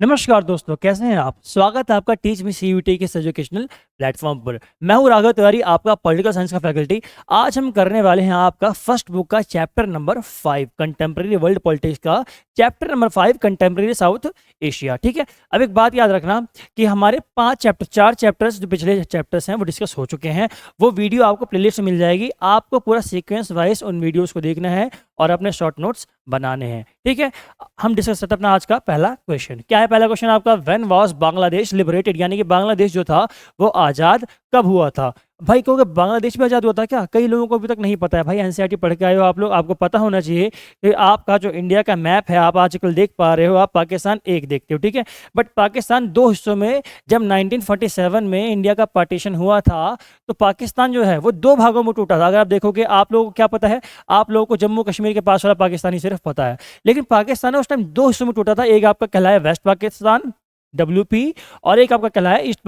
नमस्कार दोस्तों, कैसे हैं आप। स्वागत है आपका टीच मी सीयूटी के एजुकेशनल प्लेटफॉर्म पर। मैं हूं राघव तिवारी, आपका पॉलिटिकल साइंस का फैकल्टी। आज हम करने वाले हैं आपका फर्स्ट बुक का chapter number 5 contemporary world politics का chapter number 5 contemporary South Asia. ठीक है, अब एक बात याद रखना कि हमारे 4 चैप्टर्स जो पिछले चैप्टर्स हैं वो डिस्कस हो चुके हैं। वो वीडियो आपको प्लेलिस्ट में मिल जाएगी। आपको पूरा सीक्वेंस वाइज उन वीडियोज़ को देखना है और अपने शॉर्ट नोट्स बनाने हैं। ठीक है, हम डिस्कस करते हैं अपना आज का पहला क्वेश्चन। क्या है पहला क्वेश्चन आपका? व्हेन वाज बांग्लादेश लिबरेटेड, यानी कि बांग्लादेश जो था वो आज़ाद कब हुआ था। भाई क्योंकि बांग्लादेश में आज़ाद हुआ था क्या, कई लोगों को अभी तक नहीं पता है। भाई एनसीईआरटी पढ़ के आए हो आप लोग, आपको पता होना चाहिए कि आपका जो इंडिया का मैप है आप आजकल देख पा रहे हो, आप पाकिस्तान एक देखते हो। ठीक है, बट पाकिस्तान दो हिस्सों में, जब 1947 में इंडिया का पार्टीशन हुआ था तो पाकिस्तान जो है वो दो भागों में टूटा था। अगर आप देखोगे, आप लोगों को क्या पता है, आप लोगों को जम्मू कश्मीर के पास वाला पाकिस्तानी सिर्फ पता है, लेकिन पाकिस्तान उस टाइम दो हिस्सों में टूटा था। एक आपका कहलाया वेस्ट पाकिस्तान WP, और एक आपका कहलाया ईस्ट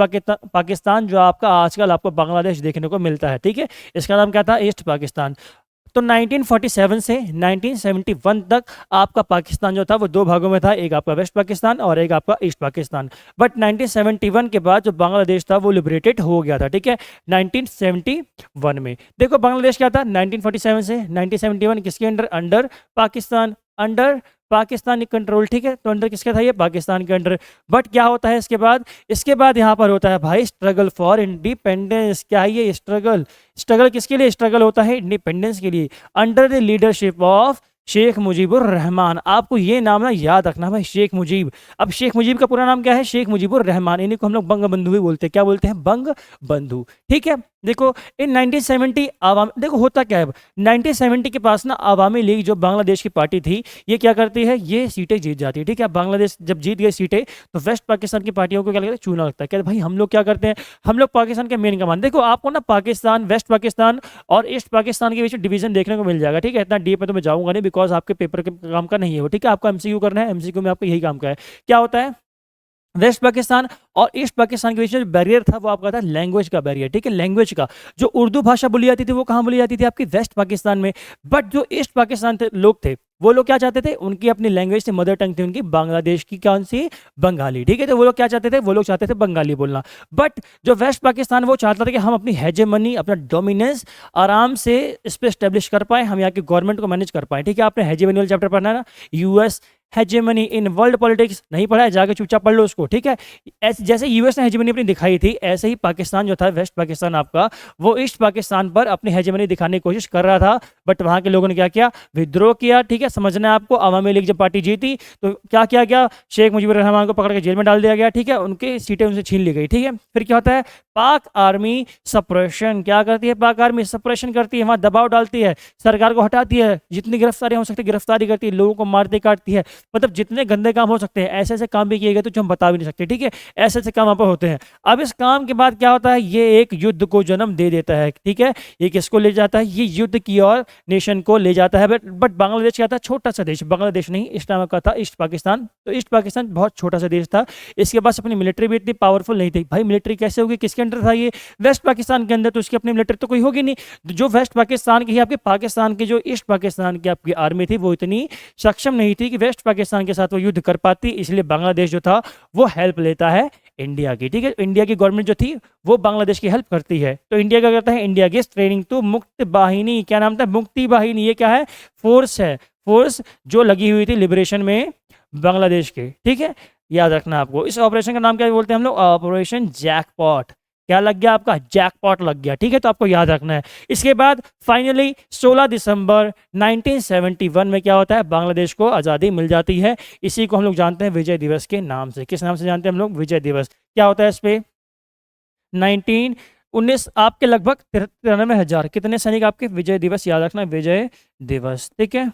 पाकिस्तान, जो आपका आजकल आपको बांग्लादेश देखने को मिलता है। ठीक है, इसका नाम क्या था? ईस्ट पाकिस्तान। तो 1947 से 1971 तक आपका पाकिस्तान जो था वो दो भागों में था, एक आपका वेस्ट पाकिस्तान और एक आपका ईस्ट पाकिस्तान। बट 1971 के बाद जो बांग्लादेश था वो लिबरेटेड हो गया था। ठीक है, 1971 में देखो बांग्लादेश क्या था। 1947 से 1971 किसके under? Under Pakistan, under Pakistani control. ठीक है, तो अंडर किसके था? ये पाकिस्तान के अंडर। बट क्या होता है इसके बाद यहाँ पर होता है भाई स्ट्रगल फॉर इंडिपेंडेंस। क्या है ये स्ट्रगल? स्ट्रगल किसके लिए स्ट्रगल होता है? इंडिपेंडेंस के लिए, under the leadership of Sheikh Mujibur Rahman. आपको ये नाम ना याद रखना भाई, शेख मुजीब। अब शेख मुजीब का पूरा नाम क्या है? शेख मुजीबुर रहमान। इन्हीं को हम लोग बंग बंधु भी बोलते हैं। क्या बोलते हैं? बंग बंधु। ठीक है, देखो इन 1970 आवाम, देखो होता क्या है 1970 के पास ना आवामी लीग जो बांग्लादेश की पार्टी थी, ये क्या करती है, ये सीटें जीत जाती है। ठीक है, बांग्लादेश जब जीत गई सीटें तो वेस्ट पाकिस्तान की पार्टियों को क्या लगता है? चूना लगता है। क्या भाई हम लोग क्या करते हैं, हम लोग पाकिस्तान के मेन कमान। देखो आपको ना पाकिस्तान, वेस्ट पाकिस्तान और ईस्ट पाकिस्तान के बीच डिवीजन देखने को मिल जाएगा। ठीक है, इतना डीप में तो मैं जाऊंगा नहीं, बिकॉज आपके पेपर के काम का नहीं है वो। ठीक है, आपको MCQ करना है, MCQ में आपको यही काम का है। क्या होता है, वेस्ट पाकिस्तान और ईस्ट पाकिस्तान के बीच में जो बैरियर था वो आपका था लैंग्वेज का बैरियर। ठीक है, लैंग्वेज का, जो उर्दू भाषा बोली जाती थी वो कहाँ बोली जाती थी? आपकी वेस्ट पाकिस्तान में। बट जो ईस्ट पाकिस्तान लोग थे वो लोग क्या चाहते थे, उनकी अपनी लैंग्वेज थी, मदर टंग थी उनकी बांग्लादेश की, कौन सी? बंगाली। ठीक है, तो वो लोग क्या चाहते थे, वो लोग चाहते थे बंगाली बोलना। बट जो वेस्ट पाकिस्तान वो चाहता था कि हम अपनी हेजेमनी, अपना डोमिनेंस आराम से इस पर स्टेब्लिश कर पाए, हम यहाँ की गवर्नमेंट को मैनेज कर पाए। ठीक है, आपने हेजेमनी वाला चैप्टर पढ़ना है ना, US hegemony in world politics, नहीं पढ़ा है? जाके चुपचाप पढ़ लो उसको। ठीक है, जैसे US ने हेजेमनी अपनी दिखाई थी, ऐसे ही पाकिस्तान जो था, वेस्ट पाकिस्तान आपका, वो ईस्ट पाकिस्तान पर अपनी हेजेमनी दिखाने की कोशिश कर रहा था। बट वहाँ के लोगों ने क्या किया? विद्रोह किया। ठीक है, समझना है आपको। अवामी लीग जब पार्टी जीती तो क्या किया गया? शेख मुजीबुर रहमान को पकड़ के जेल में डाल दिया गया। ठीक है, उनकी सीटें उनसे छीन ली गई। ठीक है, फिर क्या होता है? पाक आर्मी सप्रेशन। क्या करती है पाक आर्मी? सप्रेशन करती है, वहाँ दबाव डालती है, सरकार को हटाती है, जितनी गिरफ्तारी हो सकती है गिरफ्तारी करती है, लोगों को मारती काटती है। मतलब जितने गंदे काम हो सकते हैं, ऐसे ऐसे काम भी किए गए तो जो हम बता भी नहीं सकते। ठीक है, ऐसे ऐसे काम वहाँ पर होते हैं। अब इस काम के बाद क्या होता है, ये एक युद्ध को जन्म दे देता है। ठीक है, ये किसको ले जाता है? ये युद्ध की और नेशन को ले जाता है। बट बांग्लादेश क्या था? छोटा सा देश, बांग्लादेश नहीं, इस टाइम का था ईस्ट पाकिस्तान। तो ईस्ट पाकिस्तान बहुत छोटा सा देश था, इसके पास अपनी मिलिट्री भी इतनी पावरफुल नहीं थी। भाई मिलिट्री कैसे होगी, किसके अंडर था ये? वेस्ट पाकिस्तान के अंदर, तो उसकी अपनी मिलिट्री तो कोई होगी नहीं। जो वेस्ट पाकिस्तान की ही, आपके पाकिस्तान की जो ईस्ट पाकिस्तान की आपकी आर्मी थी वो इतनी सक्षम नहीं थी कि वेस्ट पाकिस्तान के साथ वो युद्ध कर पाती, इसलिए बांग्लादेश जो था वो हेल्प लेता है इंडिया की। ठीक है, इंडिया की गवर्नमेंट जो थी वो बांग्लादेश की हेल्प करती है। तो इंडिया क्या करता है? इंडिया गिव्स ट्रेनिंग टू मुक्त बाहिनी। क्या नाम था? मुक्ति बाहिनी। ये क्या है? फोर्स है, फोर्स जो लगी हुई थी लिबरेशन में बांग्लादेश के। ठीक है, याद रखना आपको। इस ऑपरेशन का नाम क्या बोलते हैं हम लोग? Operation jackpot. क्या लग गया आपका? जैकपॉट लग गया। ठीक है, तो आपको याद रखना है। इसके बाद फाइनली 16 दिसंबर 1971 में क्या होता है? बांग्लादेश को आज़ादी मिल जाती है। इसी को हम लोग जानते हैं विजय दिवस के नाम से। किस नाम से जानते हैं हम लोग? विजय दिवस। क्या होता है इस पे? 1919 आपके लगभग 93,000 कितने सैनिक आपके? विजय दिवस याद रखना, विजय दिवस। ठीक है,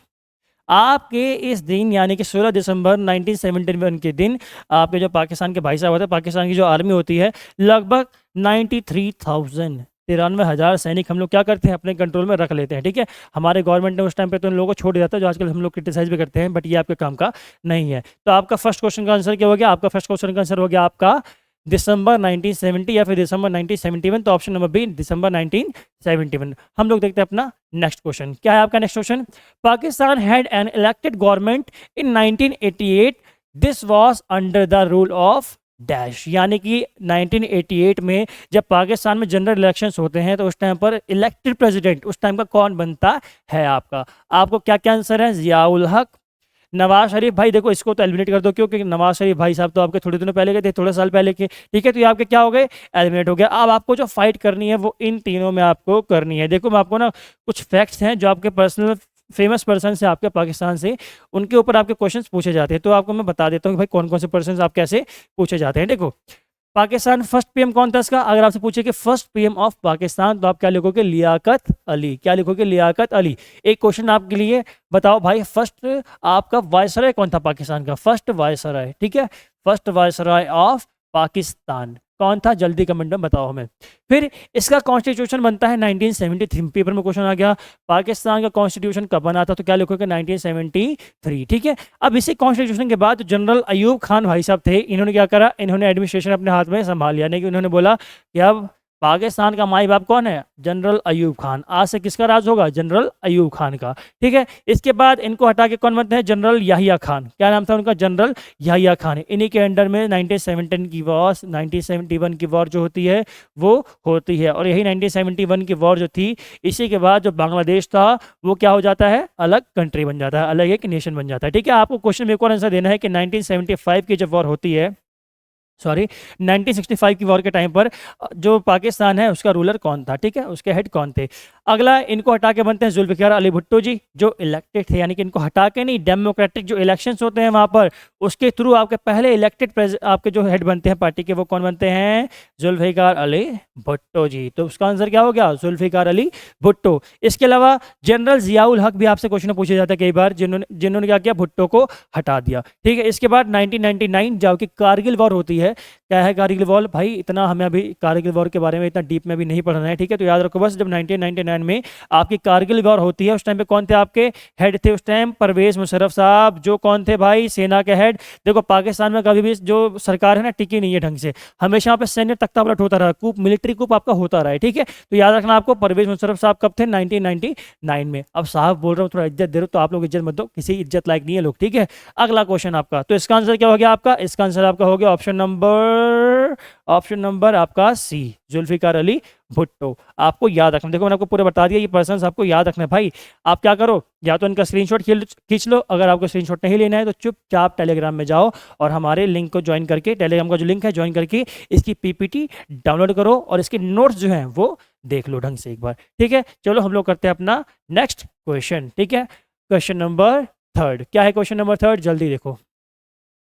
आपके इस दिन यानी कि 16 दिसंबर 1971 के दिन आपके जो पाकिस्तान के भाई साहब होते हैं, पाकिस्तान की जो आर्मी होती है, लगभग 93,000 सैनिक हम लोग क्या करते हैं? अपने कंट्रोल में रख लेते हैं। ठीक है, हमारे गवर्नमेंट ने उस टाइम पे तो उन लोगों को छोड़ दिया था, जो आजकल हम लोग क्रिटिसाइज भी करते हैं, बट ये आपके काम का नहीं है। तो आपका फर्स्ट क्वेश्चन का आंसर क्या हो गया? आपका फर्स्ट क्वेश्चन का आंसर हो गया आपका दिसंबर 1970 या फिर दिसंबर 1971। तो ऑप्शन नंबर बी, दिसंबर 1971। हम लोग देखते हैं अपना नेक्स्ट क्वेश्चन। क्या है आपका next question? Pakistan had an elected government in 1988 this was under the rule of dash, यानी कि 1988 में जब पाकिस्तान में जनरल इलेक्शंस होते हैं तो उस टाइम पर इलेक्टेड प्रेसिडेंट उस टाइम का कौन बनता है आपका? आपको क्या क्या आंसर है? जियाउल हक, नवाज शरीफ। भाई देखो इसको तो एलिमिनेट कर दो, क्योंकि नवाज शरीफ भाई साहब तो आपके थोड़े दिनों पहले के थे, थोड़े साल पहले के, ठीक है, तो ये आपके क्या हो गए? एलिमिनेट हो गया। अब आपको जो फाइट करनी है वो इन तीनों में आपको करनी है। देखो मैं आपको ना कुछ फैक्ट्स हैं जो आपके पर्सनल फेमस पर्सन से आपके पाकिस्तान से, उनके ऊपर आपके क्वेश्चंस पूछे जाते हैं, तो आपको मैं बता देता हूँ कि भाई कौन कौन से पर्सन आप कैसे पूछे जाते हैं। देखो पाकिस्तान फर्स्ट पीएम कौन था इसका? अगर आपसे पूछे कि फर्स्ट पीएम ऑफ पाकिस्तान, तो आप क्या लिखोगे? लियाकत अली। क्या लिखोगे? लियाकत अली। एक क्वेश्चन आपके लिए, बताओ भाई फर्स्ट आपका वायसराय कौन था पाकिस्तान का? फर्स्ट वायसराय, ठीक है, फर्स्ट वायसराय ऑफ पाकिस्तान कौन था? जल्दी कमेंट में बताओ हमें। फिर इसका कॉन्स्टिट्यूशन बनता है 1973। पेपर में क्वेश्चन आ गया पाकिस्तान का कॉन्स्टिट्यूशन कब बना था, तो क्या लिखोगे? 1973, ठीक है। अब इसी कॉन्स्टिट्यूशन के बाद जनरल अयूब खान भाई साहब थे, इन्होंने क्या करा? इन्होंने एडमिनिस्ट्रेशन अपने हाथ में संभाल लिया, यानी कि उन्होंने बोला कि अब पाकिस्तान का माई बाप कौन है? जनरल अयूब खान। आज से किसका राज होगा? जनरल अयूब खान का, ठीक है। इसके बाद इनको हटा के कौन बनते हैं? जनरल याहिया खान। क्या नाम था उनका? जनरल याहिया खान। इन्हीं के अंडर में 1917 की वॉर, 1971 की वॉर जो होती है वो होती है, और यही 1971 की वॉर जो थी, इसी के बाद जो बांग्लादेश था वो क्या हो जाता है? अलग कंट्री बन जाता है, अलग एक नेशन बन जाता है, ठीक है। आपको क्वेश्चन में एक और आंसर देना है कि 1975 की जब वॉर होती है, सॉरी 1965 की वॉर के टाइम पर जो पाकिस्तान है उसका रूलर कौन था, ठीक है, उसके हेड कौन थे? अगला इनको हटा के बनते हैं जुल्फिकार अली भुट्टो जी, जो इलेक्टेड थे, यानी कि इनको हटा के नहीं, डेमोक्रेटिक जो इलेक्शंस होते हैं वहां पर उसके थ्रू आपके पहले इलेक्टेड आपके जो हेड बनते हैं पार्टी के, वो कौन बनते हैं? जुल्फिकार अली भुट्टो जी। तो उसका आंसर क्या हो गया? जुल्फिकार अली भुट्टो। इसके अलावा जनरल जियाउल हक भी आपसे क्वेश्चन पूछे जाता है कई बार, जिन्होंने क्या किया? भुट्टो को हटा दिया, ठीक है। इसके बाद 1999 जाओ कि कारगिल वॉर होती है। क्या है कारगिल वॉर? भाई इतना हमें अभी कारगिल वॉर के बारे में इतना डीप में भी नहीं पढ़ना है, ठीक है, तो याद रखो बस, जब 1999 में आपकी कारगिल वॉर होती है उस टाइम पे कौन थे आपके हेड? थे उस टाइम परवेज मुशर्रफ साहब, जो कौन थे भाई? सेना के हेड। देखो पाकिस्तान में कभी भी जो सरकार है ना टिकी नहीं है ढंग से, हमेशा यहाँ पे सैन्य तख्ता पलट होता रहा, कूप, मिलिट्री कूप आपका होता रहा है, ठीक है। तो याद रखना आपको, परवेज मुशर्रफ साहब कब थे? 1999 में। अब साहब बोल रहा हूँ, थोड़ा इज्जत दे रहा हूँ, तो आप लोग इज्जत मत दो, किसी इज्जत लायक नहीं है लोग, ठीक है। अगला क्वेश्चन आपका, तो इसका आंसर क्या हो गया आपका? इसका आंसर आपका हो गया ऑप्शन नंबर आपका सी, जुल्फिकार अली भुट्टो। आपको याद रखना, देखो मैंने आपको पूरा बता दिया, ये पर्सन आपको याद रखना है भाई। आप क्या करो, या तो इनका स्क्रीनशॉट खींच लो, अगर आपको स्क्रीनशॉट नहीं लेना है तो चुपचाप टेलीग्राम में जाओ और हमारे लिंक को ज्वाइन करके, टेलीग्राम का जो लिंक है ज्वाइन करके इसकी पीपीटी डाउनलोड करो और इसके नोट्स जो हैं वो देख लो ढंग से एक बार, ठीक है। चलो हम लोग करते हैं अपना नेक्स्ट क्वेश्चन, ठीक है। क्वेश्चन नंबर 3, क्या है क्वेश्चन नंबर 3? जल्दी देखो।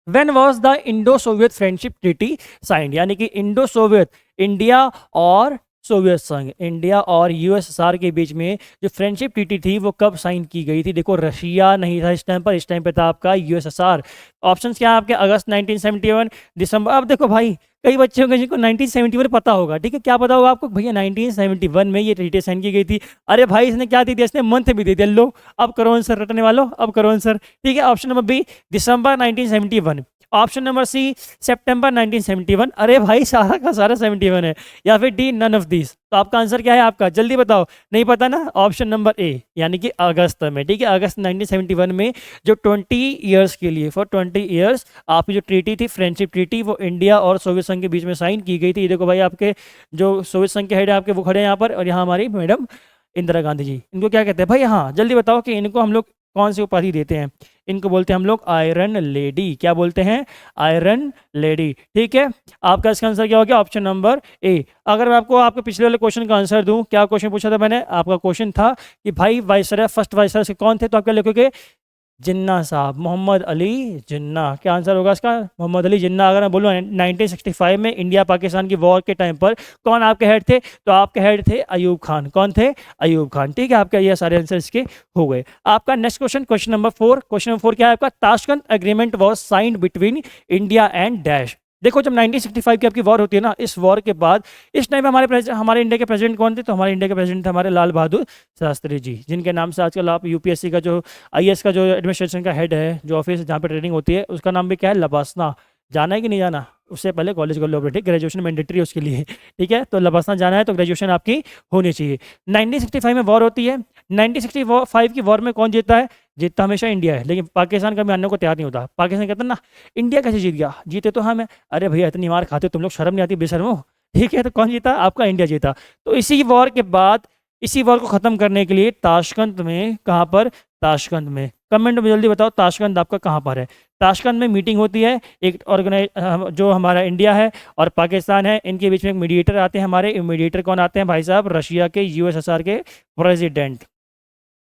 When was the Indo-Soviet Friendship Treaty signed? यानी कि इंडो सोवियत, इंडिया और सोवियत संघ, इंडिया और यूएसएसआर के बीच में जो फ्रेंडशिप ट्रीटी थी वो कब साइन की गई थी? देखो रशिया नहीं था इस टाइम पर, इस टाइम पे था आपका यूएसएसआर। ऑप्शंस क्या है आपके? अगस्त 1971, दिसंबर। अब देखो भाई कई बच्चे होंगे जिनको 1971 पता होगा, ठीक है, क्या पता होगा आपको? भैया 1971 में ये ट्रीटी साइन की गई थी। अरे भाई इसने क्या दे दिया? इसने मंथ भी दे दिया। लो अब करो आंसर, रटने वालों अब करो आंसर, ठीक है। ऑप्शन नंबर बी दिसंबर 1971, ऑप्शन नंबर सी सितंबर 1971, अरे भाई सारा का सारा 71 है, या फिर डी नन ऑफ दिस। तो आपका आंसर क्या है आपका? जल्दी बताओ, नहीं पता ना? ऑप्शन नंबर ए, यानी कि अगस्त में, ठीक है, अगस्त 1971 में जो 20 ईयर्स के लिए, फॉर 20 ईयर्स आपकी जो ट्रीटी थी, फ्रेंडशिप ट्रीटी, वो इंडिया और सोवियत संघ के बीच में साइन की गई थी। देखो भाई आपके जो सोवियत संघ के हेड है आपके वो खड़े हैं यहाँ पर, और यहाँ हमारी मैडम इंदिरा गांधी जी। इनको क्या कहते हैं भाई? हाँ जल्दी बताओ कि इनको हम लोग कौन सी उपाधि देते हैं? इनको बोलते हैं हम लोग आयरन लेडी। क्या बोलते हैं? आयरन लेडी, ठीक है। आपका इसका आंसर क्या हो गया? ऑप्शन नंबर ए। अगर मैं आपको आपके पिछले वाले क्वेश्चन का आंसर दूं, क्या क्वेश्चन पूछा था मैंने? आपका क्वेश्चन था कि भाई वाइसराय, फर्स्ट वाइसराय कौन थे, तो आप क्या लिखोगे? जिन्ना साहब, मोहम्मद अली जिन्ना। क्या आंसर होगा इसका? मोहम्मद अली जिन्ना। अगर मैं बोलूँ 1965 में इंडिया पाकिस्तान की वॉर के टाइम पर कौन आपके हेड थे, तो आपके हेड थे अयूब खान। कौन थे? अयूब खान, ठीक है। आपका ये सारे आंसर इसके हो गए। आपका next question, question number 4। Question number 4 क्या है आपका? Tashkent agreement was signed between India and dash. देखो जब 1965 की आपकी वॉर होती है ना, इस वॉर के बाद इस टाइम हमारे इंडिया के प्रेसिडेंट कौन थे? तो हमारे इंडिया के प्रेसिडेंट थे हमारे लाल बहादुर शास्त्री जी, जिनके नाम से आजकल आप यूपीएससी का जो आईएएस का जो एडमिनिस्ट्रेशन का हेड है, जो ऑफिस जहाँ पे ट्रेनिंग होती है, उसका नाम भी क्या है? लबासना। जाना है कि नहीं जाना? उससे पहले कॉलेज कर लो अपने, ठीक, ग्रेजुएशन मैंडेटरी है उसके लिए, ठीक है। तो लबासना जाना है तो ग्रेजुएशन आपकी होनी चाहिए। 1965 में वॉर होती है। 1965 की वॉर में कौन जीतता है? जीतता हमेशा इंडिया है, लेकिन पाकिस्तान कभी मानने को तैयार नहीं होता। पाकिस्तान कहता है ना इंडिया कैसे जीत गया, जीते तो हम हैं। अरे भैया इतनी मार खाते तुम लोग, शर्म नहीं आती बेशर्मो, ठीक है। तो कौन जीता? आपका इंडिया जीता। तो इसी वॉर के बाद, इसी वॉर को ख़त्म करने के लिए ताशकंद में, कहाँ पर? ताशकंद में। कमेंट में जल्दी बताओ ताशकंद आपका कहाँ पर है? ताशकंद में मीटिंग होती है, एक ऑर्गेनाइज जो हमारा इंडिया है और पाकिस्तान है, इनके बीच में एक मीडिएटर आते हैं। हमारे मीडिएटर कौन आते हैं भाई साहब? रशिया के, यूएसएसआर के प्रेसिडेंट।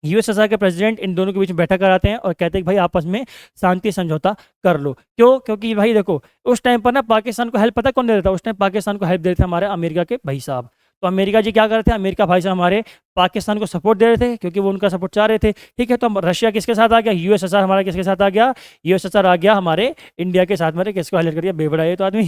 यूएसएसआर के प्रेसिडेंट इन दोनों के बीच में बैठक कराते हैं और कहते हैं कि भाई आपस में शांति समझौता कर लो। क्यों? क्योंकि भाई देखो उस टाइम पर ना पाकिस्तान को हेल्प पता कौन दे रहा था? उस टाइम पाकिस्तान को हेल्प दे रहे थे हमारे अमेरिका के भाई साहब। तो अमेरिका जी क्या कर रहे थे? अमेरिका भाई साहब हमारे पाकिस्तान को सपोर्ट दे रहे थे क्योंकि वो उनका सपोर्ट चाह रहे थे, ठीक है। तो रशिया किसके साथ आ गया? यूएसएसआर हमारा किसके साथ आ गया? यूएसएसआर आ गया हमारे इंडिया के साथ। मेरे किसको हाईलाइट कर दिया? बेवड़ा है ये तो आदमी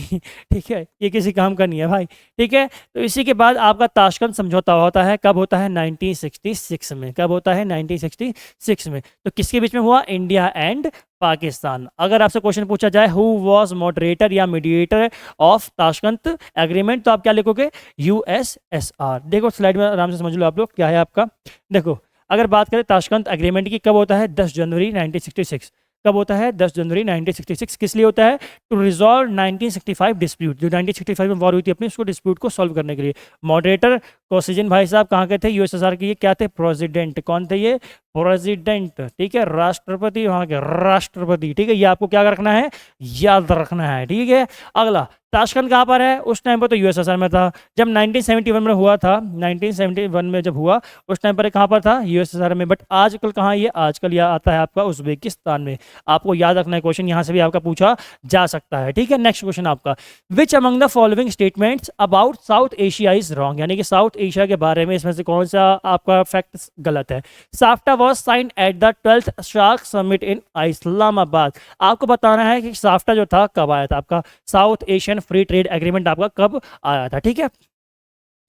ठीक है, ये किसी काम का नहीं है भाई, ठीक है। तो इसी के बाद आपका ताशकंद समझौता होता है। कब होता है? 1966 में। कब होता है? 1966 में। तो किसके बीच में हुआ? India and Pakistan. अगर आपसे क्वेश्चन पूछा जाए हु वाज मॉडरेटर या मीडिएटर ऑफ ताशकंद एग्रीमेंट, तो आप क्या लिखोगे? यूएसएसआर। देखो स्लाइड में आराम से समझ लो आप लोग क्या है आपका। देखो अगर बात करें ताशकंद एग्रीमेंट की, कब होता है? 10 जनवरी 1966। कब होता है? 10 जनवरी 1966। किस लिए होता है? To resolve 1965 dispute. जो 1965 में वॉर हुई थी अपनी, उसको डिस्प्यूट को सॉल्व करने के लिए। मॉडरेटर कोसिजिन भाई साहब कहाँ के थे? यूएसएसआर के। ये क्या थे? प्रेसिडेंट। कौन थे ये? प्रेसिडेंट, ठीक है। राष्ट्रपति वहाँ के राष्ट्रपति, ठीक है। ये आपको क्या रखना है? याद रखना है, ठीक है। अगला ताशकंद कहाँ पर है? उस टाइम पर तो यूएसएसआर में था। जब 1971 में हुआ था, 1971 में जब हुआ उस टाइम पर कहाँ पर था? यूएसएसआर में। बट आजकल कहाँ ये? आजकल यह आता है आपका उज्बेकिस्तान में। आपको याद रखना है, क्वेश्चन यहाँ से भी आपका पूछा जा सकता है, ठीक है। नेक्स्ट क्वेश्चन आपका, which among the following statements about south Asia is wrong, यानी कि साउथ एशिया के बारे में इसमें से कौन सा आपका फैक्ट गलत है? SAFTA was sign at the 12th SAARC summit in Islamabad. आपको बताना है कि साफ्टा जो था कब आया था आपका, South Asian free trade agreement आपका कब आया था, ठीक है।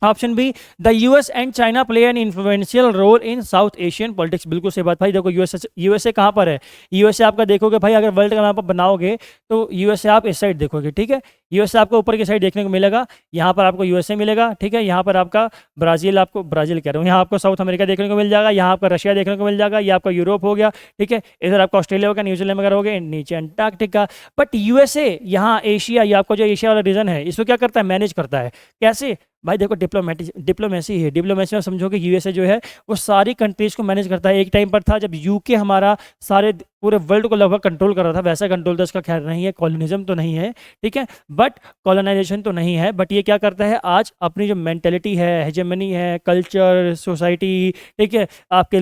Option B, the US and China play an influential role in South Asian politics. बिल्कुल सही बात भाई। देखो यूएसए कहाँ पर है? यूएसए आपका देखोगे भाई, अगर वर्ल्ड का मैप बनाओगे तो यूएसए आप इस साइड देखोगे, ठीक है। यूएसए आपको ऊपर की साइड देखने को मिलेगा, यहाँ पर आपको यूएसए मिलेगा, ठीक है। यहाँ पर आपका ब्राज़ील, आपको ब्राज़ील कह रहा हूँ, यहाँ आपको साउथ अमेरिका देखने को मिल जाएगा, यहाँ आपका रशिया देखने को मिल जाएगा, ये आपका यूरोप हो गया, ठीक है। इधर आपका ऑस्ट्रेलिया होगा, न्यूजीलैंड वगैरह हो गए, नीचे अंटार्कटिका। बट यूएसए यहाँ एशिया, ये आपको जो एशिया वाला रीजन है इसको क्या करता है? मैनेज करता है। कैसे भाई? देखो डिप्लोमेसी है। डिप्लोमेसी में समझो कि यूएसए जो है वो सारी कंट्रीज को मैनेज करता है। एक टाइम पर था जब यूके हमारा सारे पूरे वर्ल्ड को लगभग कंट्रोल कर रहा था, वैसा कंट्रोल तो इसका खैर नहीं है, कॉलोनिज्म तो नहीं है, ठीक है, बट कॉलोनाइजेशन तो नहीं है। बट ये क्या करता है? आज अपनी जो मेंटेलिटी है, हेजेमनी है, कल्चर, सोसाइटी, ठीक है, आपके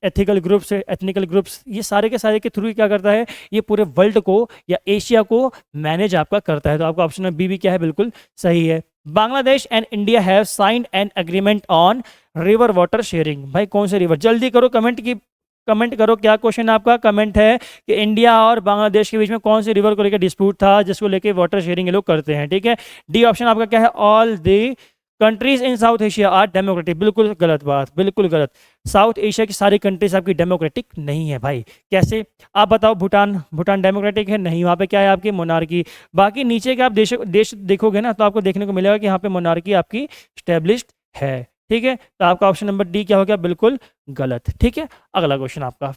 एथिकल ग्रुप्स, एथनिकल ग्रुप्स, ये सारे के थ्रू क्या करता है? ये पूरे वर्ल्ड को या एशिया को मैनेज आपका करता है। तो आपका ऑप्शन में बी भी क्या है? बिल्कुल सही है। Bangladesh and India have signed an agreement on river water sharing. भाई कौन से रिवर? जल्दी करो, कमेंट करो। क्या क्वेश्चन आपका? कमेंट है कि इंडिया और बांग्लादेश के बीच में कौन से रिवर को लेकर डिस्प्यूट था जिसको लेकर वाटर शेयरिंग ये लोग करते हैं, ठीक है। डी ऑप्शन आपका क्या है? All the countries in South Asia are democratic. बिल्कुल गलत बात, बिल्कुल गलत। साउथ एशिया की सारी कंट्रीज आपकी डेमोक्रेटिक नहीं है भाई। कैसे? आप बताओ। भूटान डेमोक्रेटिक है? नहीं, वहाँ पे क्या है आपकी? मोनार्की। बाकी नीचे के आप देश देखोगे ना तो आपको देखने को मिलेगा कि यहाँ पे मोनार्की आपकी स्टैब्लिश्ड है, ठीक है। तो आपका ऑप्शन नंबर डी क्या हो गया? बिल्कुल गलत, ठीक है। अगला क्वेश्चन आपका,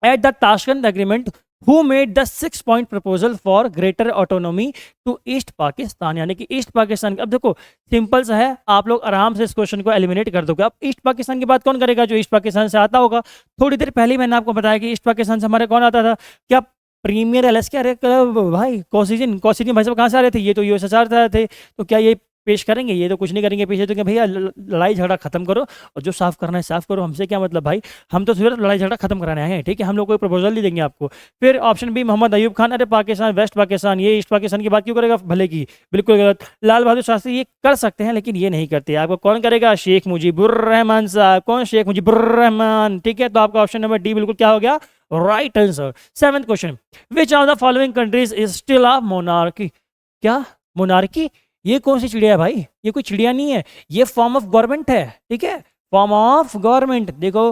at the Tashkent agreement who made the 6-point proposal for greater autonomy to East Pakistan, यानी कि ईस्ट पाकिस्तान। अब देखो सिंपल सा है, आप लोग आराम से इस क्वेश्चन को एलिमिनेट कर दोगे। अब ईस्ट पाकिस्तान की बात कौन करेगा? जो ईस्ट पाकिस्तान से आता होगा। थोड़ी देर पहले मैंने आपको बताया कि ईस्ट पाकिस्तान से हमारे कौन आता था? क्या प्रीमियर एलएसके? अरे भाई कोसिजिन भाई साहब कहाँ से आ रहे थे? ये तो यूएसएसआर से आए थे। तो क्या ये पेश करेंगे? ये तो कुछ नहीं करेंगे पीछे। तो क्या भैया लड़ाई झगड़ा खत्म करो और जो साफ करना है साफ करो, हमसे क्या मतलब भाई? हम तो सिर्फ लड़ाई झगड़ा खत्म कराने आए हैं, ठीक है। हम लोग कोई प्रपोजल नहीं देंगे आपको। फिर ऑप्शन बी, मोहम्मद अयूब खान। अरे पाकिस्तान, वेस्ट पाकिस्तान, ये ईस्ट पाकिस्तान की बात क्यों करेगा भले की? बिल्कुल गलत। लाल बहादुर शास्त्री ये कर सकते हैं लेकिन ये नहीं करते। आपको कौन करेगा? शेख मुजीबुर रहमान साहब। कौन? शेख मुजीबुर रहमान, ठीक है। तो आपका ऑप्शन नंबर डी बिल्कुल क्या हो गया? Right answer. 7th question, which of the following countries is still a monarchy? क्या मोनार्की? ये कौन सी चिड़िया है भाई? ये कोई चिड़िया नहीं है, ये फॉर्म ऑफ गवर्नमेंट है, ठीक है, फॉर्म ऑफ गवर्नमेंट। देखो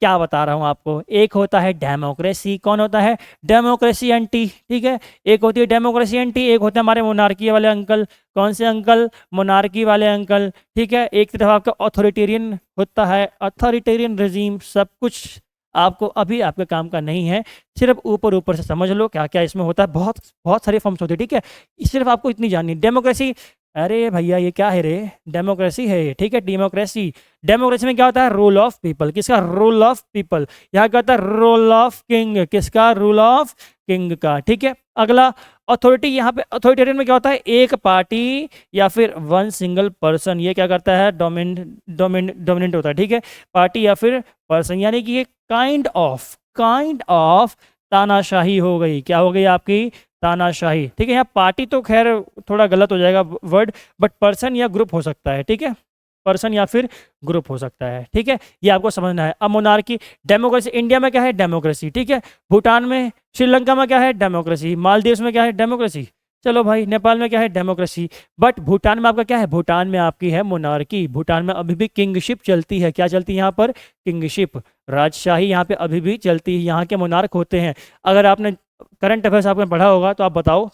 क्या बता रहा हूँ आपको। एक होता है डेमोक्रेसी, कौन होता है, डेमोक्रेसी एंटी, ठीक है। एक होती है डेमोक्रेसी एंटी, एक होते हैं हमारे मोनार्की वाले अंकल, कौन से अंकल, मोनार्की वाले अंकल, ठीक है। एक तरफ आपका ऑथोरिटेरियन होता है, ऑथोरिटेरियन रेजीम, सब कुछ आपको अभी आपके काम का नहीं है, सिर्फ ऊपर ऊपर से समझ लो क्या क्या इसमें होता है। बहुत बहुत सारे फॉर्म्स होते हैं, ठीक है। सिर्फ आपको इतनी जाननी, डेमोक्रेसी, अरे भैया ये क्या है रे, डेमोक्रेसी है ये, ठीक है। डेमोक्रेसी, डेमोक्रेसी में क्या होता है, रूल ऑफ पीपल, किसका, रूल ऑफ पीपल। यहाँ क्या होता है, रूल ऑफ किंग, किसका, रूल ऑफ किंग का, ठीक है। अगला अथॉरिटी, यहाँ पे अथॉरिटेरियन में क्या होता है, एक पार्टी या फिर वन सिंगल पर्सन, ये क्या करता है, डोमिनेंट होता है, ठीक है। पार्टी या फिर पर्सन, यानी कि ये काइंड ऑफ तानाशाही हो गई, क्या हो गई आपकी, तानाशाही, ठीक है। यहाँ पार्टी तो खैर थोड़ा गलत हो जाएगा वर्ड, बट पर्सन या ग्रुप हो सकता है, ठीक है, पर्सन या फिर ग्रुप हो सकता है, ठीक है। ये आपको समझना है। अब मोनार्की, डेमोक्रेसी, इंडिया में क्या है, डेमोक्रेसी, ठीक है। भूटान में, श्रीलंका में क्या है, डेमोक्रेसी। मालदीव्स में क्या है, डेमोक्रेसी। चलो भाई, नेपाल में क्या है, डेमोक्रेसी। बट भूटान में आपका क्या है, भूटान में आपकी है मोनार्की। भूटान में अभी भी किंगशिप चलती है, क्या चलती है यहाँ पर, किंगशिप, राजशाही यहाँ पे अभी भी चलती है, यहाँ के मोनार्क होते हैं। अगर आपने करंट अफेयर्स आपने पढ़ा होगा तो आप बताओ,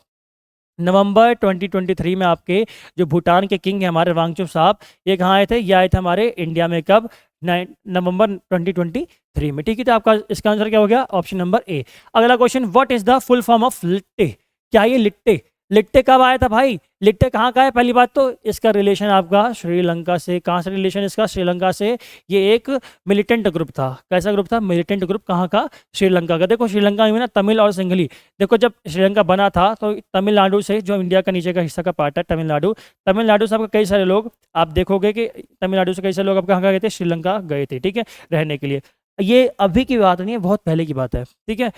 नवंबर 2023 में आपके जो भूटान के किंग हैं हमारे वांगचुक साहब, ये कहाँ आए थे, ये आए थे हमारे इंडिया में, कब, नवंबर 2023 में, ठीक है। तो आपका इसका आंसर क्या हो गया, ऑप्शन नंबर ए। अगला question, what is the full form of LTTE, क्या ये लिट्टे, लिट्टे कब आया था भाई, लिट्टे कहाँ का है, पहली बात तो इसका रिलेशन आपका श्रीलंका से, कहाँ से रिलेशन इसका, श्रीलंका से। ये एक मिलिटेंट ग्रुप था, कैसा ग्रुप था, मिलिटेंट ग्रुप, कहाँ का, श्रीलंका का। देखो श्रीलंका में ना तमिल और सिंघली, देखो जब श्रीलंका बना था तो तमिलनाडु से, जो इंडिया का नीचे का हिस्सा का पार्ट है तमिलनाडु, तमिलनाडु से आपका कई सारे लोग, आप देखोगे कि तमिलनाडु से कई सारे लोग आप कहाँ गए थे, श्रीलंका गए थे, ठीक है, रहने के लिए। ये अभी की बात नहीं है, बहुत पहले की बात है, ठीक है।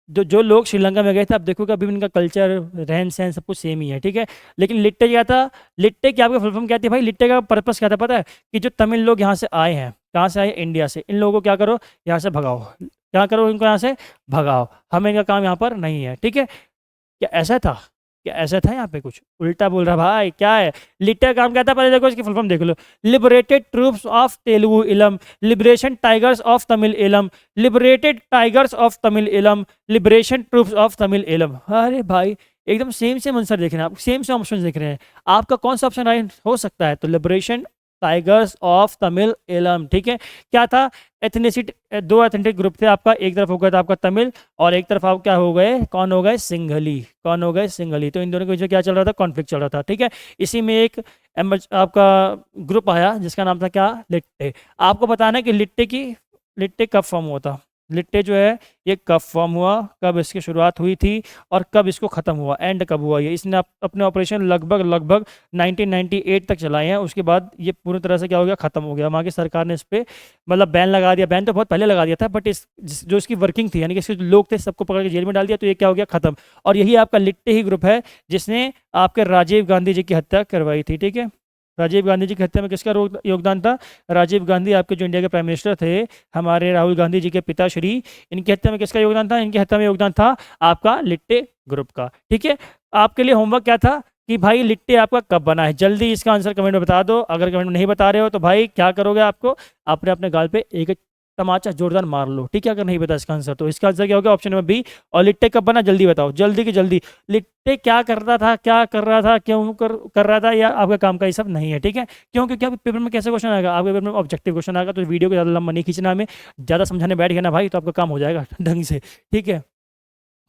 जो लोग श्रीलंका में गए थे, आप देखोगे अभी भी इनका कल्चर, रहन सहन सब कुछ सेम ही है, ठीक है। लेकिन लिट्टे क्या था, लिट्टे की आपका फुल फॉर्म क्या थी भाई, लिट्टे का पर्पस क्या था पता है, कि जो तमिल लोग यहाँ से आए हैं, कहाँ से आए, इंडिया से, इन लोगों को क्या करो, यहाँ से भगाओ, क्या करो, इनको यहाँ से भगाओ, हमें इनका काम यहाँ पर नहीं है, ठीक है। क्या ऐसा था, क्या ऐसा था, यहाँ पे कुछ उल्टा बोल रहा भाई, क्या है, लिट्टे का काम क्या था, पहले देखो इसकी फुल फॉर्म देख लो, लिबरेटेड ट्रूप्स ऑफ तेलुगु इलम, लिबरेशन टाइगर्स ऑफ तमिल इलम, लिबरेटेड टाइगर्स ऑफ तमिल इलम, लिबरेशन ट्रूप्स ऑफ तमिल इलम। अरे भाई एकदम सेम सेम आंसर देख रहे हैं आप, सेम सेम ऑप्शन देख रहे हैं, आपका कौन सा ऑप्शन राइट हो सकता है, तो लिबरेशन टाइगर्स ऑफ तमिल इलम, ठीक है। क्या था, एथनिसिटी, दो एथनिक ग्रुप थे आपका, एक तरफ हो गया था आपका तमिल, और एक तरफ आप क्या हो गए, कौन हो गए, सिंघली, कौन हो गए, सिंघली। तो इन दोनों के बीच में क्या चल रहा था, कॉन्फ्लिक्ट चल रहा था, ठीक है। इसी में एक आपका ग्रुप आया जिसका नाम था क्या, लिट्टे। आपको बताना है कि लिट्टे कब फॉर्म हुआ था, लिट्टे जो है ये कब फॉर्म हुआ, कब इसकी शुरुआत हुई थी, और कब इसको ख़त्म हुआ, एंड कब हुआ। ये इसने अपने ऑपरेशन लगभग 1998 तक चलाए हैं, उसके बाद ये पूरी तरह से क्या हो गया, ख़त्म हो गया। वहाँ की सरकार ने इस पर मतलब बैन लगा दिया, बैन तो बहुत पहले लगा दिया था, बट जो इसकी वर्किंग थी, यानी कि इसके जो लोग थे सबको पकड़ के जेल में डाल दिया, तो ये क्या हो गया, ख़त्म। और यही आपका लिट्टे ही ग्रुप है जिसने आपके राजीव गांधी जी की हत्या करवाई थी, ठीक है। राजीव गांधी जी की हत्या में किसका योगदान था, राजीव गांधी आपके जो इंडिया के प्राइम मिनिस्टर थे, हमारे राहुल गांधी जी के पिताश्री, इनकी हत्या में किसका योगदान था, इनकी हत्या में योगदान था आपका लिट्टे ग्रुप का, ठीक है। आपके लिए होमवर्क क्या था कि भाई लिट्टे आपका कब बना है, जल्दी इसका आंसर कमेंट में बता दो। अगर कमेंट में नहीं बता रहे हो तो भाई क्या करोगे, आपको अपने अपने गाल पे एक तमाचा जोरदार मार लो, ठीक है, अगर नहीं पता इसका आंसर। तो इसका आंसर क्या होगा, ऑप्शन नंबर बी। और लिट्टे कब बना, जल्दी बताओ, जल्दी की जल्दी। लिट्टे क्या करता था, क्या कर रहा था, क्यों कर रहा था, या आपका काम का ये सब नहीं है, ठीक है। क्यों, क्योंकि आप पेपर में कैसे क्वेश्चन आएगा, आपके पेपर में ऑब्जेक्टिव क्वेश्चन आएगा, तो वीडियो को ज़्यादा लंबा नहीं खींचना, हमें ज़्यादा समझाने बैठ गया ना भाई तो आपका काम हो जाएगा ढंग से, ठीक है,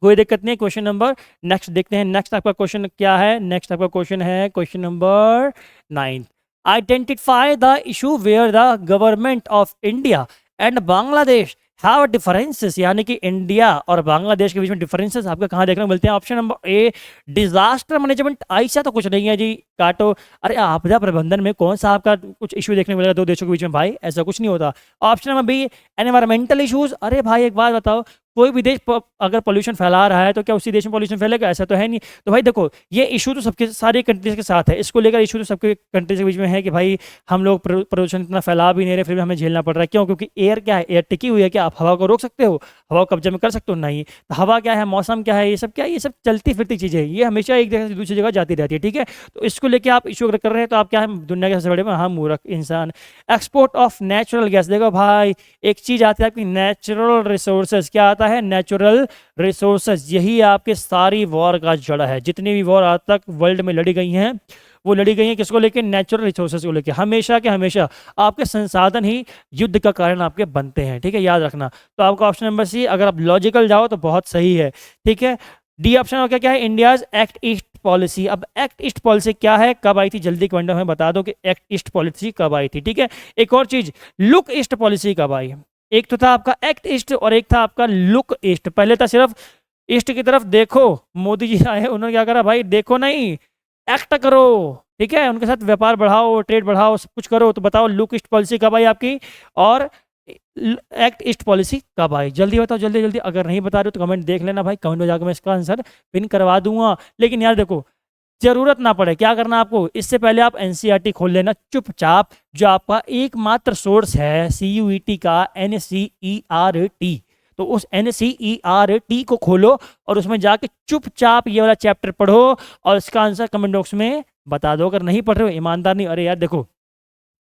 कोई दिक्कत नहीं। क्वेश्चन नंबर नेक्स्ट देखते हैं, नेक्स्ट आपका क्वेश्चन क्या है, नेक्स्ट आपका क्वेश्चन है question number 9। Identify the issue where the government of India and Bangladesh have differences, यानी कि इंडिया और बांग्लादेश के बीच में डिफरेंसेस आपको कहाँ देखने को मिलते हैं। ऑप्शन नंबर ए डिजास्टर मैनेजमेंट, ऐसा तो कुछ नहीं है जी, काटो। अरे आपदा प्रबंधन में कौन सा आपका कुछ इशू देखने को मिलेगा दो देशों के बीच में, भाई ऐसा कुछ नहीं होता। Option number B environmental issues, अरे भाई एक बात बताओ, कोई भी देश अगर पोल्यूशन फैला रहा है तो क्या उसी देश में पोल्यूशन फैलेगा? ऐसा तो है नहीं। तो भाई देखो, ये इशू तो सबके सारे कंट्रीज के साथ है, इसको लेकर इशू तो सबके कंट्रीज के बीच में है कि भाई हम लोग प्रदूषण इतना फैला भी नहीं रहे, फिर भी हमें झेलना पड़ रहा है। क्यों? क्योंकि एयर क्या है? एयर टिकी हुई है। क्या आप हवा को रोक सकते हो? हवा को कब्जे में कर सकते हो? नहीं। तो हवा क्या है, मौसम क्या है, ये सब क्या है? ये सब चलती फिरती चीज़ें है, ये हमेशा एक जगह से दूसरी जगह जाती रहती है। ठीक है, तो इसको लेके आप इशू अगर कर रहे हैं तो आप क्या है, दुनिया के सबसे बड़े में हम मूर्ख इंसान। एक्सपोर्ट ऑफ नेचुरल गैस, देखो भाई एक चीज़ आती है आपकी नेचुरल रिसोर्सेज। क्या आता है? Natural resources. यही आपके सारी वॉर का जड़ है। जितनी भी वॉर आज तक वर्ल्ड में लड़ी गई हैं वो लड़ी गई हैं किसको लेके? नेचुरल रिसोर्सेज को लेके। हमेशा के हमेशा आपके संसाधन ही युद्ध का कारण आपके बनते हैं। ठीक है, याद रखना। तो आपका ऑप्शन नंबर सी, अगर आप लॉजिकल जाओ तो बहुत सही है। ठीक है, डी ऑप्शन हो क्या है? India's act east policy. अब एक्ट ईस्ट पॉलिसी क्या है, कब आई थी? जल्दी कमेंट में बता दो कि एक्ट ईस्ट पॉलिसी कब आई थी। ठीक है, एक और चीज, लुक ईस्ट पॉलिसी कब आई? एक तो था आपका एक्ट ईस्ट और एक था आपका लुक ईस्ट। पहले था सिर्फ ईस्ट की तरफ देखो, मोदी जी आए उन्होंने क्या करा भाई, देखो नहीं एक्ट करो। ठीक है, उनके साथ व्यापार बढ़ाओ, ट्रेड बढ़ाओ, सब कुछ करो। तो बताओ लुक ईस्ट पॉलिसी कब आई आपकी और एक्ट ईस्ट पॉलिसी कब आई? जल्दी बताओ, जल्दी जल्दी। अगर नहीं बता रहे हो तो कमेंट देख लेना भाई, कमेंट में जाकर मैं इसका आंसर पिन करवा दूंगा। लेकिन यार देखो, जरूरत ना पड़े क्या करना आपको, इससे पहले आप एनसीईआरटी खोल लेना चुपचाप, जो आपका एकमात्र सोर्स है सीयूईटी का, एनसीईआरटी। तो उस एनसीईआरटी को खोलो और उसमें जाके चुपचाप ये वाला चैप्टर पढ़ो और इसका आंसर कमेंट बॉक्स में बता दो। अगर नहीं पढ़ रहे हो, ईमानदार नहीं, अरे यार देखो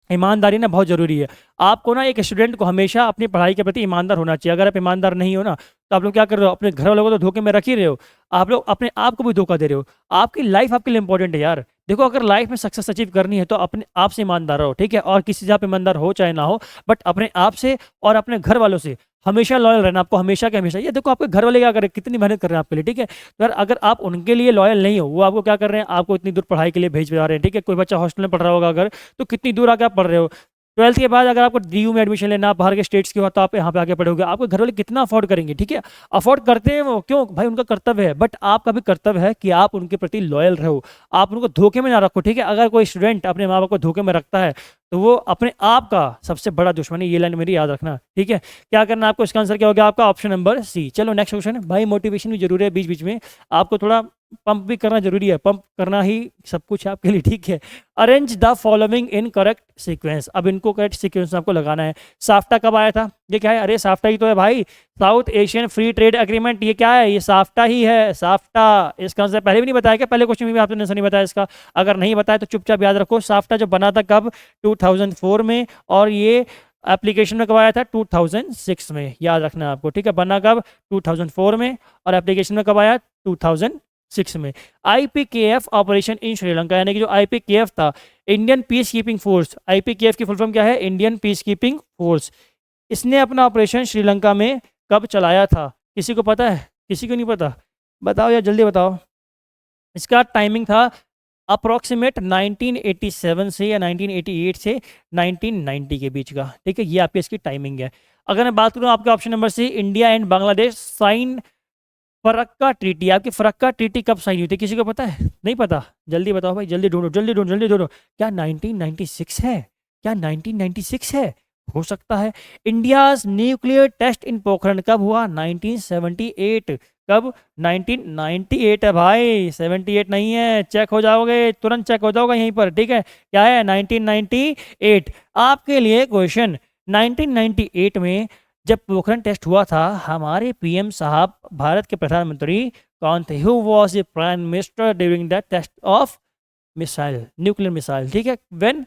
ईमानदारी ना बहुत जरूरी है। आपको ना एक स्टूडेंट को हमेशा अपनी पढ़ाई के प्रति ईमानदार होना चाहिए। अगर आप ईमानदार नहीं हो ना तो आप लोग क्या कर रहे हो, अपने घर वालों को तो धोखे में रख ही रहे हो, आप लोग अपने आप को भी धोखा दे रहे हो। आपकी लाइफ आपके लिए इंपॉर्टेंट है यार। देखो, अगर लाइफ में सक्सेस अचीव करनी है तो अपने आप से ईमानदार रहो। ठीक है, और किसी से आप ईमानदार हो चाहे ना हो, बट अपने आप से और अपने घर वालों से हमेशा लॉयल रहना आपको, हमेशा के हमेशा। ये देखो आपके घर वाले क्या कर रहे हैं, कितनी मेहनत कर रहे हैं आपके लिए। ठीक है, तो यार अगर आप उनके लिए लॉयल नहीं हो, वो आपको क्या कर रहे हैं, आपको इतनी दूर पढ़ाई के लिए भेज रहे हैं। ठीक है, कोई बच्चा हॉस्टल में पढ़ रहा होगा अगर, तो कितनी दूर आके आप पढ़ रहे हो। 12th के बाद अगर आपको डीयू में एडमिशन लेना, आप बाहर के स्टेट्स की हो तो आप यहाँ पे आके पढ़ोगे। आपके घर वाले कितना अफोर्ड करेंगे? ठीक है, अफोर्ड करते हैं वो, क्यों भाई? उनका कर्तव्य है। बट आपका भी कर्तव्य है कि आप उनके प्रति लॉयल रहो, आप उनको धोखे में ना रखो। ठीक है, अगर कोई स्टूडेंट अपने माँ बाप को धोखे में रखता है तो वो अपने आप का सबसे बड़ा दुश्मन है। ये लाइन मेरी याद रखना। ठीक है, क्या करना आपको, इसका आंसर क्या हो गया आपका? Option number C. चलो नेक्स्ट क्वेश्चन। भाई मोटिवेशन भी जरूरी है, बीच बीच में आपको थोड़ा पंप भी करना जरूरी है, पंप करना ही सब कुछ है आपके लिए। ठीक है, arrange the following in correct sequence. अब इनको करेक्ट सीक्वेंस में आपको लगाना है। साफ्टा कब आया था? ये क्या है? अरे साफ्टा ही तो है भाई, south Asian free trade agreement. ये क्या है? ये साफ्टा ही है, साफ्टा। इसका आंसर पहले भी नहीं बताया क्या? पहले क्वेश्चन में भी आपने आंसर नहीं बताया इसका। अगर नहीं बताया तो चुपचाप याद रखो, साफ्टा जो बना था कब? 2004 में, और ये एप्लीकेशन में कब आया था? 2006 में। याद रखना आपको। ठीक है, बना कब? 2004 में, और एप्लीकेशन में कब आया? 2006 में। आईपीकेएफ ऑपरेशन इन श्रीलंका, यानी कि जो आईपीकेएफ था, Indian peace keeping force. IPKF की फुल फॉर्म क्या है? Indian peace keeping force. इसने अपना ऑपरेशन श्रीलंका में कब चलाया था? किसी को पता है? किसी को नहीं पता? बताओ यार, जल्दी बताओ। इसका टाइमिंग था अप्रॉक्सीमेट 1987 से या 1988 से 1990 के बीच का। ठीक है, ये आपकी इसकी टाइमिंग है। अगर मैं बात करूँ आपके option number C, India and Bangladesh sign Farakka treaty. आपकी फरक्का ट्रीटी कब साइन हुई थी? किसी को पता है? नहीं पता? जल्दी बताओ भाई, जल्दी ढूंढो, जल्दी ढूंढो, जल्दी ढूंढो। क्या 1996 है? क्या 1996 है? हो सकता है। इंडियाज न्यूक्लियर टेस्ट इन पोखरण कब हुआ? 1978। कब? 1998 है भाई, 78 नहीं है। चेक हो जाओगे, तुरंत चेक हो जाओगे यहीं पर। ठीक है, क्या है? 1998। आपके लिए क्वेश्चन, 1998 में जब पोखरण टेस्ट हुआ था, हमारे पीएम साहब, भारत के प्रधानमंत्री कौन थे? Who was the prime minister during the test of missile, nuclear missile? ठीक है, व्हेन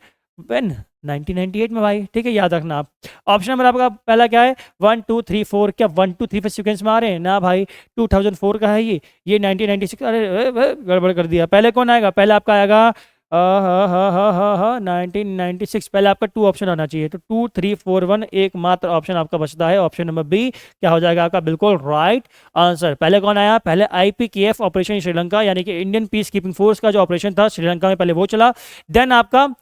1998 में भाई। ठीक है, याद रखना आप। ऑप्शन नंबर आपका पहला क्या है? 1 2 3 4। क्या 1 2 3 4 सीक्वेंस में आ रहे हैं ना भाई? 2004 का है ये 1996। अरे गड़बड़ कर दिया। पहले कौन आएगा? पहले आपका आएगा 1996। पहले आपका 2 ऑप्शन आना चाहिए। तो 2 3 4 1 एक मात्र ऑप्शन आपका बचता है। ऑप्शन नंबर बी क्या हो जाएगा आपका? बिल्कुल राइट आंसर। पहले कौन आया? पहले आईपीकेएफ ऑपरेशन श्रीलंका, यानी कि इंडियन पीस कीपिंग फोर्स का जो ऑपरेशन था श्रीलंका में, पहले वो चला। देन आपका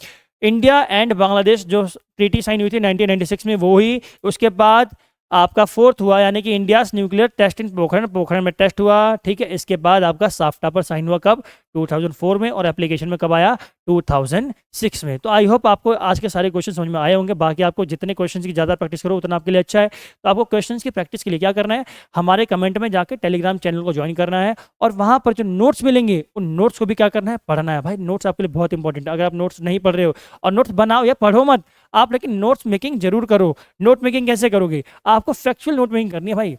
इंडिया एंड बांग्लादेश जो ट्रीटी साइन हुई थी 1996 में, वो हुई। उसके बाद आपका 4th हुआ, यानी कि इंडियाज न्यूक्लियर टेस्ट इन पोखरण, पोखरण में टेस्ट हुआ। ठीक है, इसके बाद आपका साफ्टा पर साइन हुआ कब? 2004 में, और एप्लीकेशन में कब आया? 2006 में। तो आई होप आपको आज के सारे क्वेश्चन समझ में आए होंगे। बाकी आपको जितने क्वेश्चन की ज़्यादा प्रैक्टिस करो उतना आपके लिए अच्छा है। तो आपको क्वेश्चन की प्रैक्टिस के लिए क्या करना है, हमारे कमेंट में जाकर टेलीग्राम चैनल को ज्वाइन करना है और वहाँ पर जो नोट्स मिलेंगे उन नोट्स को भी क्या करना है, पढ़ना है। भाई नोट्स आपके लिए बहुत इंपॉर्टेंट है। अगर आप नोट्स नहीं पढ़ रहे हो, और नोट्स बनाओ या पढ़ो मत आप, लेकिन नोट्स मेकिंग जरूर करो। नोट मेकिंग कैसे करोगे, आपको फैक्चुअल नोट मेकिंग करनी है भाई।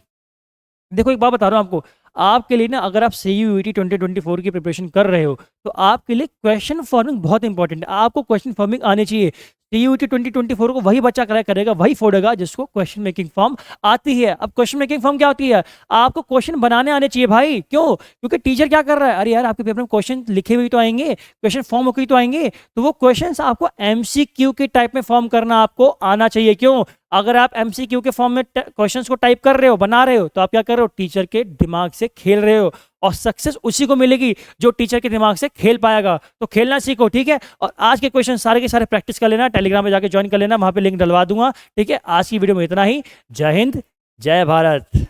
देखो एक बात बता रहा हूँ आपको, आपके लिए ना अगर आप CUET 2024 की प्रिपरेशन कर रहे हो तो आपके लिए क्वेश्चन फॉर्मिंग बहुत इंपॉर्टेंट है। आपको क्वेश्चन फॉर्मिंग आनी चाहिए। CUET 2024 को वही बच्चा क्रैक करेगा, वही फोड़ेगा जिसको क्वेश्चन मेकिंग फॉर्म आती है। अब क्वेश्चन मेकिंग फॉर्म क्या होती है, आपको क्वेश्चन बनाने आने चाहिए भाई। क्यों, क्योंकि टीचर क्या कर रहा है, अरे यार आपके पेपर में क्वेश्चन लिखे हुए तो आएंगे, क्वेश्चन फॉर्म होकर तो आएंगे, तो वो क्वेश्चन आपको MCQ के टाइप में फॉर्म करना आपको आना चाहिए। क्यों, अगर आप MCQ के फॉर्म में क्वेश्चंस को टाइप कर रहे हो, बना रहे हो, तो आप क्या कर रहे हो, टीचर के दिमाग से खेल रहे हो, और सक्सेस उसी को मिलेगी जो टीचर के दिमाग से खेल पाएगा। तो खेलना सीखो, ठीक है। और आज के क्वेश्चन सारे के सारे प्रैक्टिस कर लेना, टेलीग्राम में जाके ज्वाइन कर लेना, वहां पे लिंक डलवा दूंगा, ठीक है। आज की वीडियो में इतना ही। जय हिंद, जय भारत।